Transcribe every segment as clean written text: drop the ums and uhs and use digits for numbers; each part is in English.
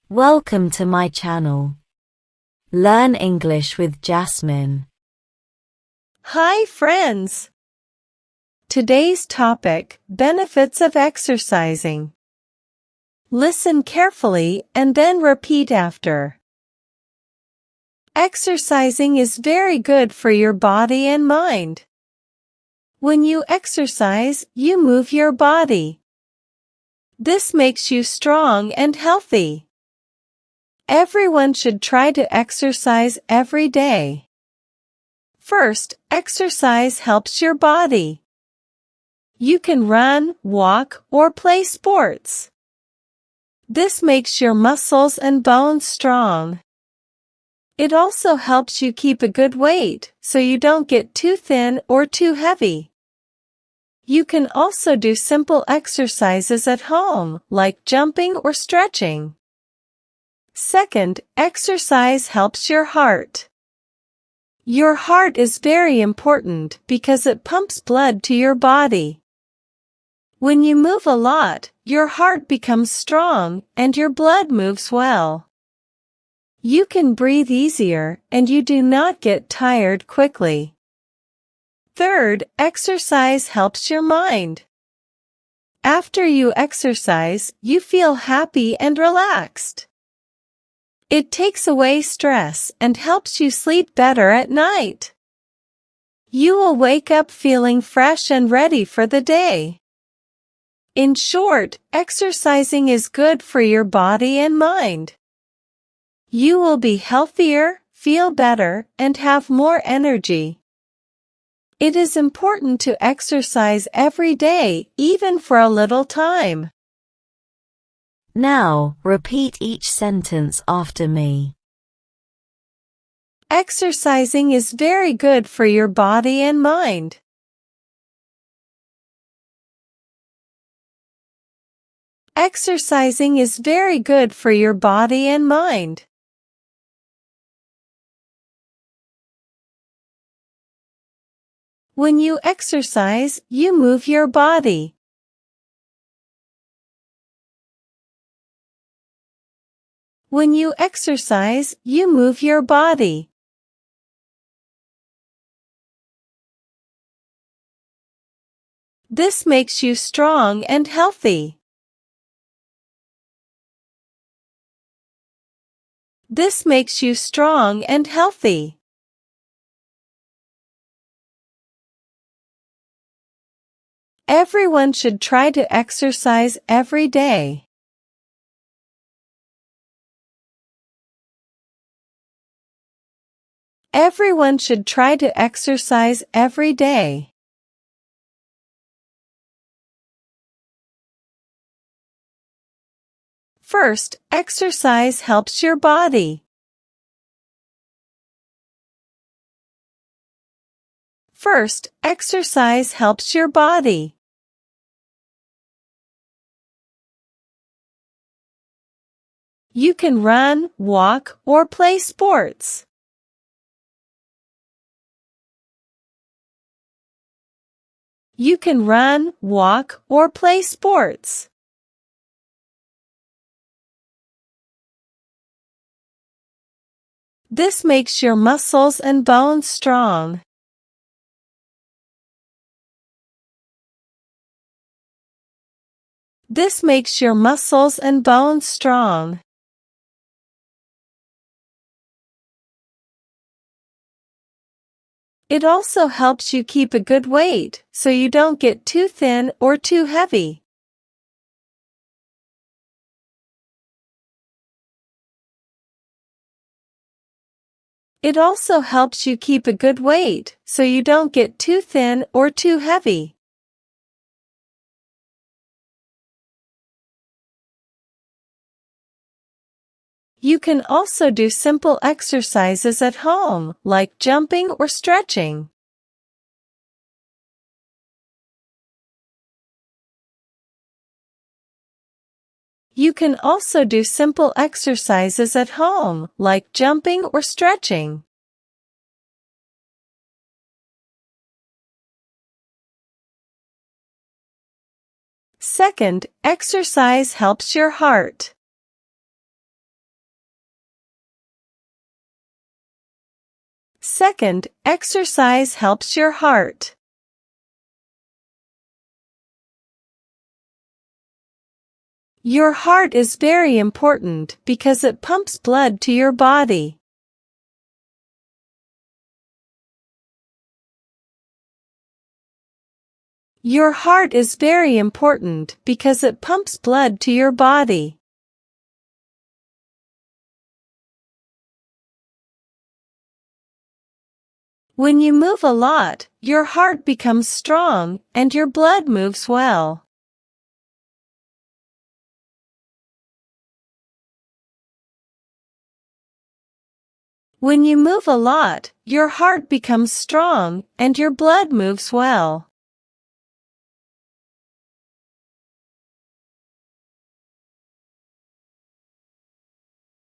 Welcome to my channel. Learn English with Jasmine. Hi friends! Today's topic, benefits of exercising. Listen carefully and then repeat after. Exercising is very good for your body and mind. When you exercise, you move your body. This makes you strong and healthy. Everyone should try to exercise every day. First, exercise helps your body. You can run, walk, or play sports. This makes your muscles and bones strong. It also helps you keep a good weight, so you don't get too thin or too heavy. You can also do simple exercises at home, like jumping or stretching. Second, exercise helps your heart. Your heart is very important because it pumps blood to your body. When you move a lot, your heart becomes strong and your blood moves well. You can breathe easier and you do not get tired quickly. Third, exercise helps your mind. After you exercise, you feel happy and relaxed. It takes away stress and helps you sleep better at night. You will wake up feeling fresh and ready for the day. In short, exercising is good for your body and mind. You will be healthier, feel better, and have more energy. It is important to exercise every day, even for a little time. Now, repeat each sentence after me. Exercising is very good for your body and mind. Exercising is very good for your body and mind. When you exercise, you move your body. When you exercise, you move your body. This makes you strong and healthy. This makes you strong and healthy. Everyone should try to exercise every day. Everyone should try to exercise every day. First, exercise helps your body. First, exercise helps your body. You can run, walk, or play sports. You can run, walk, or play sports. This makes your muscles and bones strong. This makes your muscles and bones strong. It also helps you keep a good weight, so you don't get too thin or too heavy. It also helps you keep a good weight, so you don't get too thin or too heavy. You can also do simple exercises at home, like jumping or stretching. You can also do simple exercises at home, like jumping or stretching. Second, exercise helps your heart. Second, exercise helps your heart. Your heart is very important because it pumps blood to your body. Your heart is very important because it pumps blood to your body. When you move a lot, your heart becomes strong and your blood moves well. When you move a lot, your heart becomes strong and your blood moves well.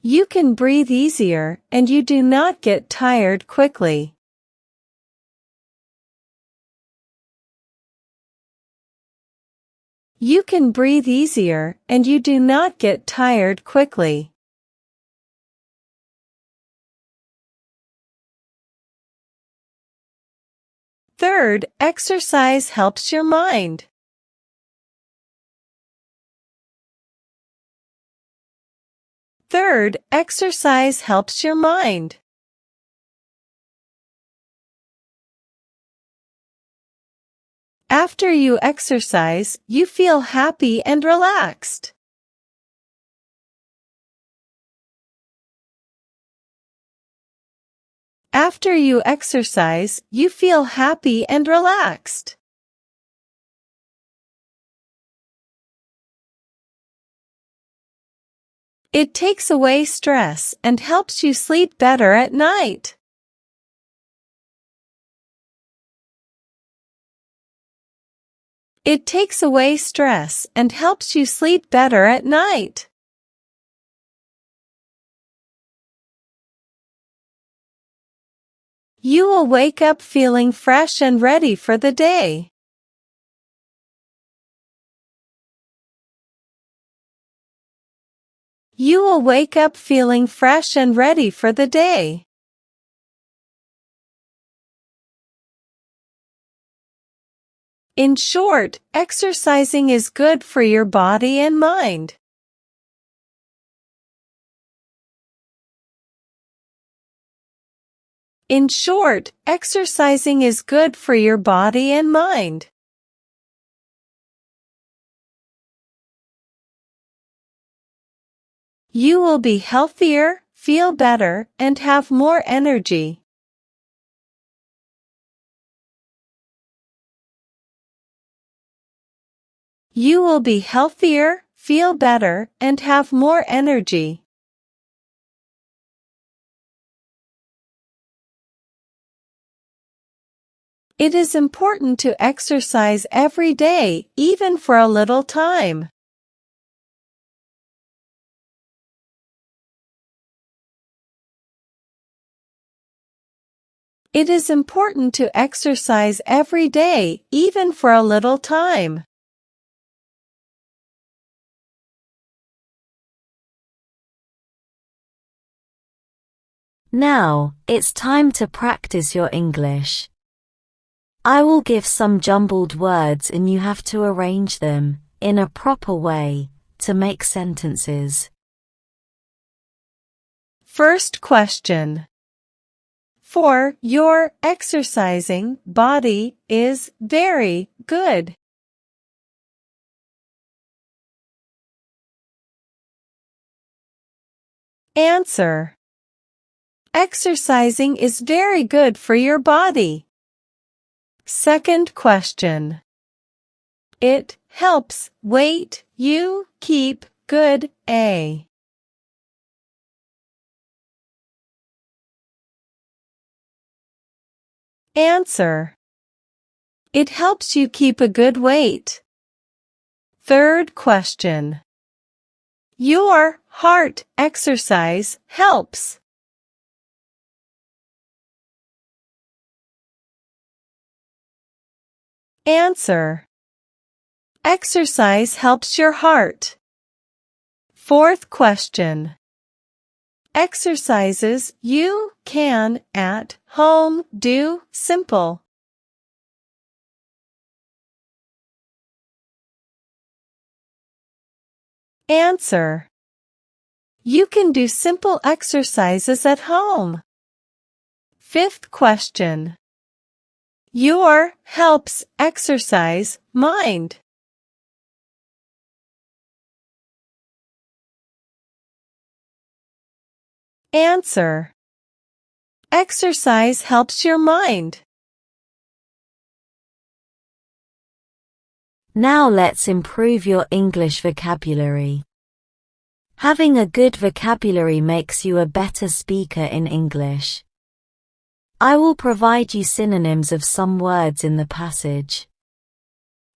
You can breathe easier and you do not get tired quickly. You can breathe easier and you do not get tired quickly. Third, exercise helps your mind. Third, exercise helps your mind. After you exercise, you feel happy and relaxed. After you exercise, you feel happy and relaxed. It takes away stress and helps you sleep better at night. It takes away stress and helps you sleep better at night. You will wake up feeling fresh and ready for the day. You will wake up feeling fresh and ready for the day. In short, exercising is good for your body and mind. In short, exercising is good for your body and mind. You will be healthier, feel better, and have more energy. You will be healthier, feel better, and have more energy. It is important to exercise every day, even for a little time. It is important to exercise every day, even for a little time. Now, it's time to practice your English. I will give some jumbled words and you have to arrange them, in a proper way, to make sentences. First question. For your exercising body is very good. Answer. Exercising is very good for your body. Second question. It helps weight you keep good. A. Answer. It helps you keep a good weight. Third question. Your heart exercise helps. Answer. Exercise helps your heart. Fourth question. Exercises you can at home do simple. Answer. You can do simple exercises at home. Fifth question. Your helps exercise mind. Answer. Exercise helps your mind. Now let's improve your English vocabulary. Having a good vocabulary makes you a better speaker in English. I will provide you synonyms of some words in the passage.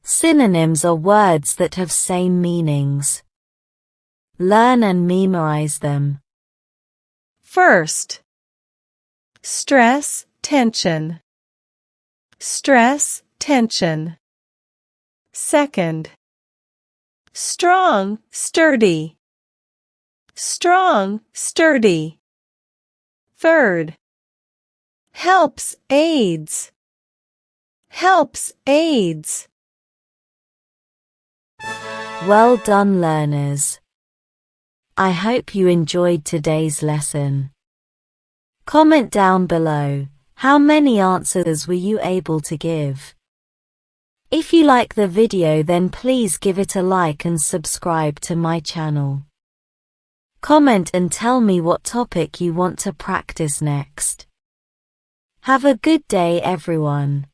Synonyms are words that have same meanings. Learn and memorize them. First. Stress, tension. Stress, tension. Second. Strong, sturdy. Strong, sturdy. Third. Helps, aids. Helps, aids. Well done, learners. I hope you enjoyed today's lesson. Comment down below, how many answers were you able to give? If you like the video, then please give it a like and subscribe to my channel. Comment and tell me what topic you want to practice next. Have a good day, everyone.